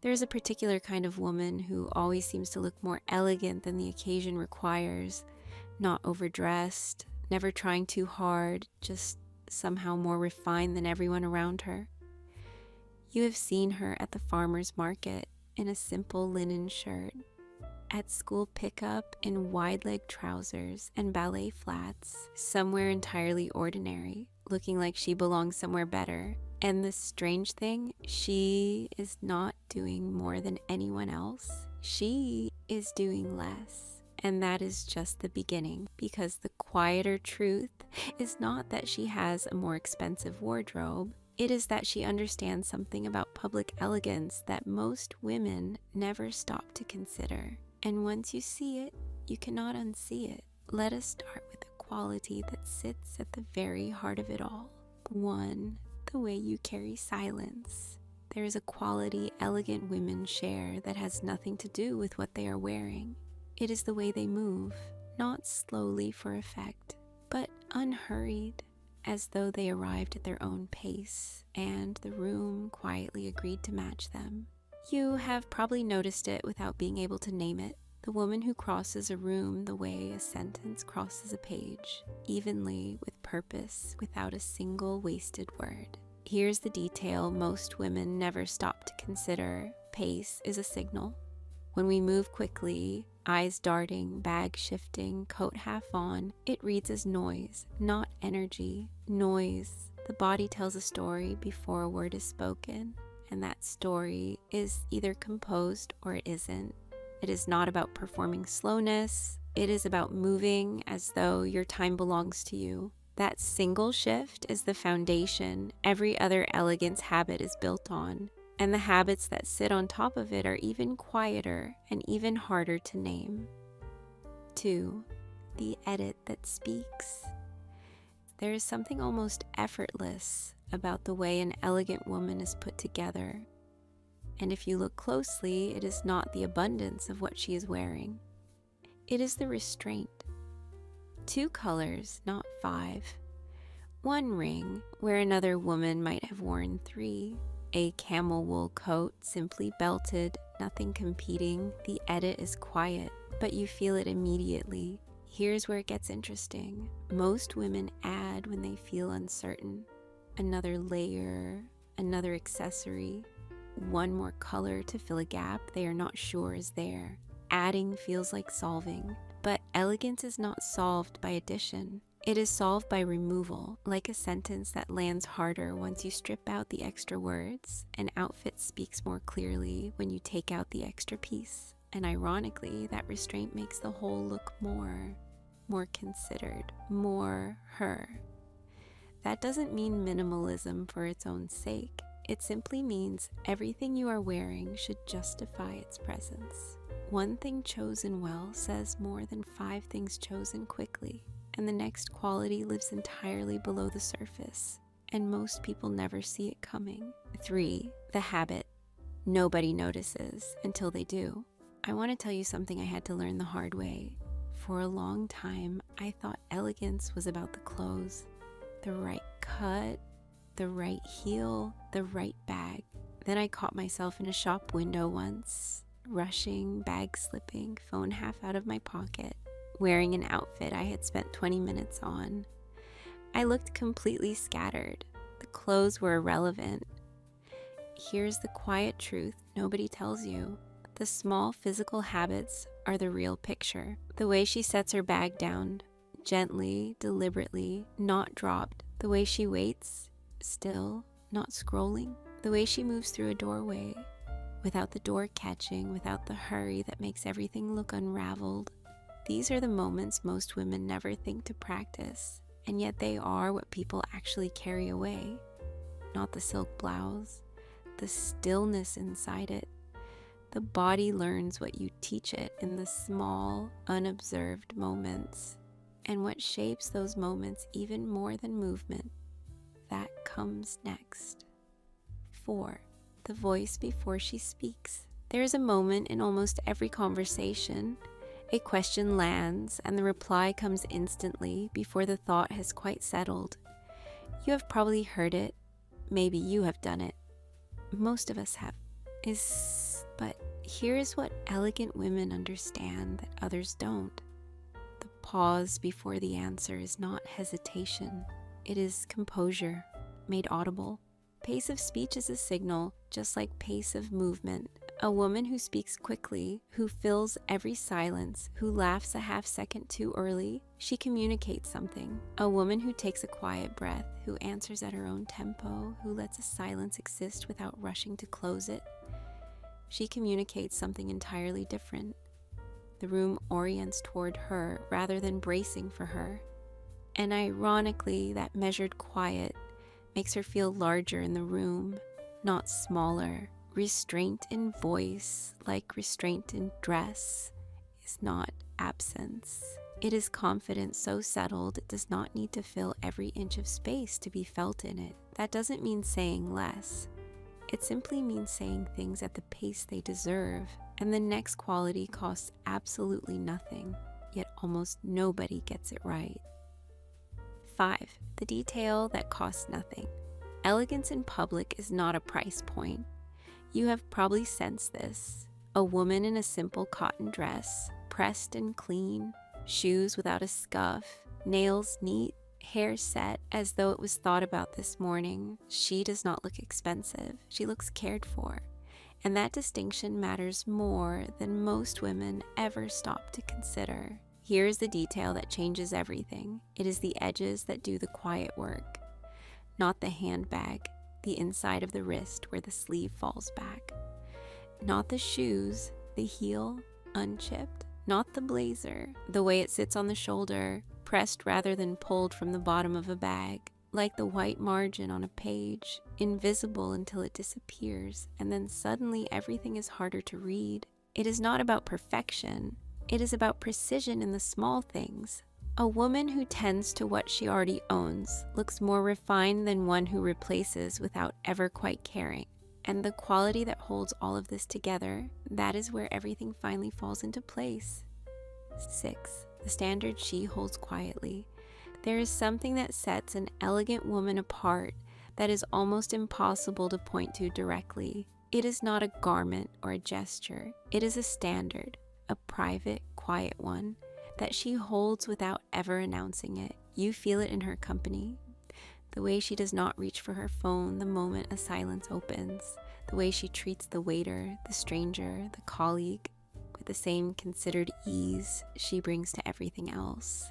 There's a particular kind of woman who always seems to look more elegant than the occasion requires, not overdressed, never trying too hard, just somehow more refined than everyone around her. You have seen her at the farmer's market in a simple linen shirt, at school pickup in wide-leg trousers and ballet flats, somewhere entirely ordinary, looking like she belongs somewhere better. And the strange thing, she is not doing more than anyone else. She is doing less. And that is just the beginning, because the quieter truth is not that she has a more expensive wardrobe. It is that she understands something about public elegance that most women never stop to consider. And once you see it, you cannot unsee it. Let us start with a quality that sits at the very heart of it all. 1, the way you carry silence. There is a quality elegant women share that has nothing to do with what they are wearing. It is the way they move, not slowly for effect, but unhurried, as though they arrived at their own pace, and the room quietly agreed to match them. You have probably noticed it without being able to name it. The woman who crosses a room the way a sentence crosses a page, evenly, with purpose, without a single wasted word. Here's the detail most women never stop to consider. Pace is a signal. When we move quickly, eyes darting, bag shifting, coat half on, it reads as noise, not energy. Noise. The body tells a story before a word is spoken, and that story is either composed or it isn't. It is not about performing slowness. It is about moving as though your time belongs to you. That single shift is the foundation every other elegance habit is built on. And the habits that sit on top of it are even quieter and even harder to name. 2, the edit that speaks. There is something almost effortless about the way an elegant woman is put together. And if you look closely, it is not the abundance of what she is wearing. It is the restraint. 2 colors, not 5. 1 ring, where another woman might have worn 3. A camel wool coat, simply belted, nothing competing. The edit is quiet, but you feel it immediately. Here's where it gets interesting. Most women add when they feel uncertain. Another layer, another accessory, 1 more color to fill a gap they are not sure is there. Adding feels like solving, but elegance is not solved by addition. It is solved by removal, like a sentence that lands harder once you strip out the extra words. An outfit speaks more clearly when you take out the extra piece. And ironically, that restraint makes the whole look more considered, more her. That doesn't mean minimalism for its own sake. It simply means everything you are wearing should justify its presence. 1 thing chosen well says more than 5 things chosen quickly. And the next quality lives entirely below the surface, and most people never see it coming. 3, the habit. Nobody notices until they do. I want to tell you something I had to learn the hard way. For a long time, I thought elegance was about the clothes, the right cut, the right heel, the right bag. Then I caught myself in a shop window once, rushing, bag slipping, phone half out of my pocket, wearing an outfit I had spent 20 minutes on. I looked completely scattered. The clothes were irrelevant. Here's the quiet truth nobody tells you. The small physical habits are the real picture. The way she sets her bag down, gently, deliberately, not dropped. The way she waits, still, not scrolling. The way she moves through a doorway, without the door catching, without the hurry that makes everything look unraveled. These are the moments most women never think to practice, and yet they are what people actually carry away. Not the silk blouse, the stillness inside it. The body learns what you teach it in the small, unobserved moments. And what shapes those moments even more than movement, that comes next. 4, the voice before she speaks. There is a moment in almost every conversation. A question lands, and the reply comes instantly before the thought has quite settled. You have probably heard it. Maybe you have done it. Most of us have. Is But here is what elegant women understand that others don't. The pause before the answer is not hesitation. It is composure, made audible. Pace of speech is a signal, just like pace of movement. A woman who speaks quickly, who fills every silence, who laughs a half second too early, she communicates something. A woman who takes a quiet breath, who answers at her own tempo, who lets a silence exist without rushing to close it, she communicates something entirely different. The room orients toward her rather than bracing for her. And ironically, that measured quiet makes her feel larger in the room, not smaller. Restraint in voice, like restraint in dress, is not absence. It is confidence so settled it does not need to fill every inch of space to be felt in it. That doesn't mean saying less. It simply means saying things at the pace they deserve. And the next quality costs absolutely nothing, yet almost nobody gets it right. 5. The detail that costs nothing. Elegance in public is not a price point. You have probably sensed this. A woman in a simple cotton dress, pressed and clean, shoes without a scuff, nails neat, hair set as though it was thought about this morning. She does not look expensive. She looks cared for. And that distinction matters more than most women ever stop to consider. Here is the detail that changes everything. It is the edges that do the quiet work, not the handbag, the inside of the wrist where the sleeve falls back. Not the shoes, the heel, unchipped. Not the blazer, the way it sits on the shoulder, pressed rather than pulled from the bottom of a bag. Like the white margin on a page, invisible until it disappears, and then suddenly everything is harder to read. It is not about perfection. It is about precision in the small things. A woman who tends to what she already owns looks more refined than one who replaces without ever quite caring. And the quality that holds all of this together, that is where everything finally falls into place. 6. The standard she holds quietly. There is something that sets an elegant woman apart that is almost impossible to point to directly. It is not a garment or a gesture. It is a standard, a private, quiet one that she holds without ever announcing it. You feel it in her company. The way she does not reach for her phone the moment a silence opens. The way she treats the waiter, the stranger, the colleague with the same considered ease she brings to everything else.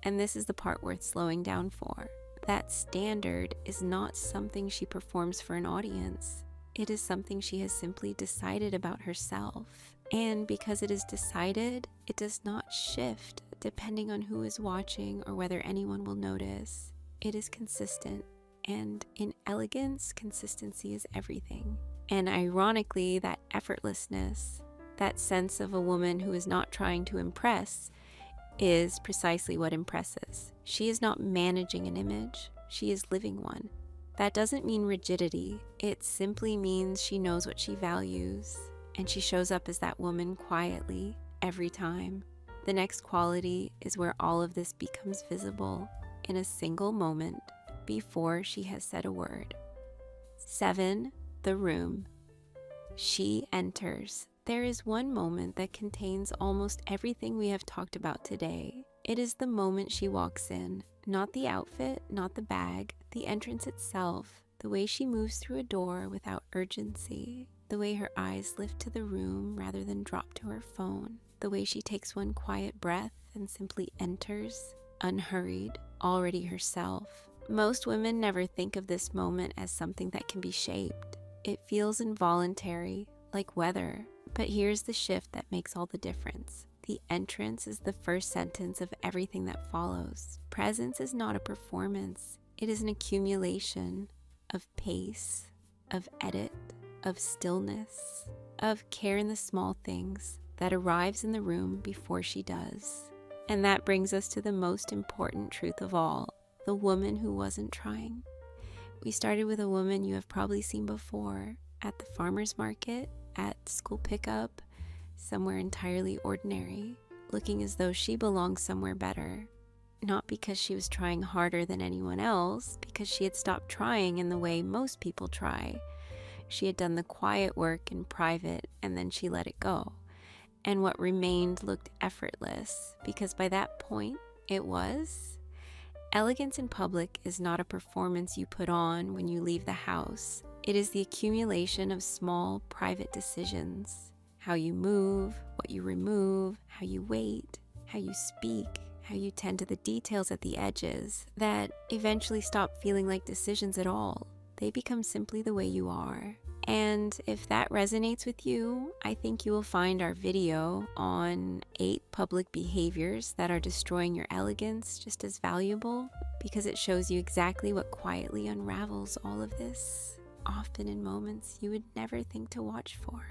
And this is the part worth slowing down for. That standard is not something she performs for an audience. It is something she has simply decided about herself. And because it is decided, it does not shift depending on who is watching or whether anyone will notice. It is consistent. And in elegance, consistency is everything. And ironically, that effortlessness, that sense of a woman who is not trying to impress, is precisely what impresses. She is not managing an image, she is living one. That doesn't mean rigidity, it simply means she knows what she values, and she shows up as that woman quietly, every time. The next quality is where all of this becomes visible in a single moment before she has said a word. 7. The room. She enters. There is one moment that contains almost everything we have talked about today. It is the moment she walks in. Not the outfit, not the bag, the entrance itself. The way she moves through a door without urgency. The way her eyes lift to the room rather than drop to her phone. The way she takes one quiet breath and simply enters, unhurried, already herself. Most women never think of this moment as something that can be shaped. It feels involuntary, like weather. But here's the shift that makes all the difference. The entrance is the first sentence of everything that follows. Presence is not a performance. It is an accumulation of pace, of edit, of stillness, of care in the small things that arrives in the room before she does. And that brings us to the most important truth of all, the woman who wasn't trying. We started with a woman you have probably seen before at the farmer's market, at school pickup, somewhere entirely ordinary, looking as though she belonged somewhere better. Not because she was trying harder than anyone else, because she had stopped trying in the way most people try. She had done the quiet work in private, and then she let it go. And what remained looked effortless, because by that point, it was. Elegance in public is not a performance you put on when you leave the house. It is the accumulation of small, private decisions. How you move, what you remove, how you wait, how you speak, how you tend to the details at the edges, that eventually stop feeling like decisions at all. They become simply the way you are. And if that resonates with you, I think you will find our video on 8 public behaviors that are destroying your elegance just as valuable, because it shows you exactly what quietly unravels all of this, often in moments you would never think to watch for.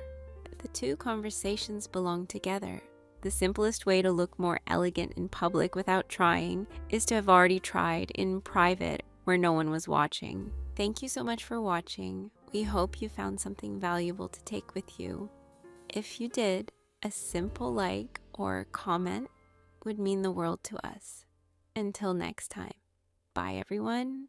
The two conversations belong together. The simplest way to look more elegant in public without trying is to have already tried in private where no one was watching. Thank you so much for watching. We hope you found something valuable to take with you. If you did, a simple like or comment would mean the world to us. Until next time, bye everyone.